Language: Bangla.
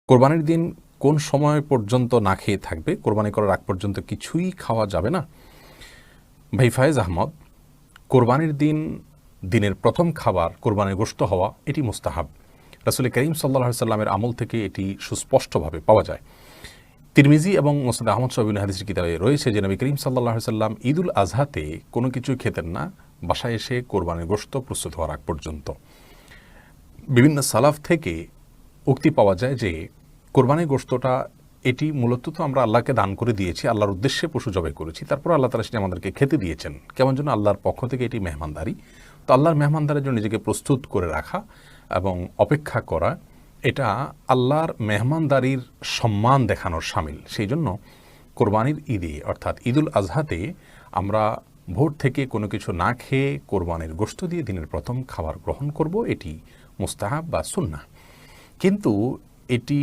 কোরবানির দিন কোন সময় পর্যন্ত না খেয়ে থাকবে? কোরবানি করার আগ পর্যন্ত কিছুই খাওয়া যাবে না? ভাই ফায়েজ আহমদ, কোরবানির দিন দিনের প্রথম খাবার কোরবানির গোশত হওয়া এটি মুস্তাহাব। রাসূল করিম সাল্লাল্লাহু আলাইহি সাল্লামের আমল থেকে এটি সুস্পষ্টভাবে পাওয়া যায়। তিরমিজি এবং মুসনাদ আহমদ সহ বিভিন্ন হাদিসের কিতাবে রয়েছে যে নবী করিম সাল্লাল্লাহু আলাইহি সাল্লাম ঈদুল আজহাতে কোনো কিছুই খেতেন না বাসায় এসে কোরবানির গোশত প্রস্তুত হওয়ার আগ পর্যন্ত। বিভিন্ন সালাফ থেকে উক্তি পাওয়া যায় যে কোরবানির গোশতটা এটি মূলত তো আমরা আল্লাহকে দান করে দিয়েছি, আল্লাহর উদ্দেশ্যে পশু জবাই করেছি, তারপর আল্লাহ তাআলা সেটা আমাদেরকে খেতে দিয়েছেন। কেমন যেন আল্লাহর পক্ষ থেকে এটি মেহমানদারি। তো আল্লাহর মেহমানদারির জন্য নিজেকে প্রস্তুত করে রাখা এবং অপেক্ষা করা, এটা আল্লাহর মেহমানদারির সম্মান দেখানোর শামিল। সেই জন্য কোরবানির ঈদে অর্থাৎ ঈদুল আজহাতে আমরা ভোর থেকে কোনো কিছু না খেয়ে কোরবানির গোশত দিয়ে দিনের প্রথম খাবার গ্রহণ করব, এটি মুস্তাহাব বা সুন্নাহ। কিন্তু এটি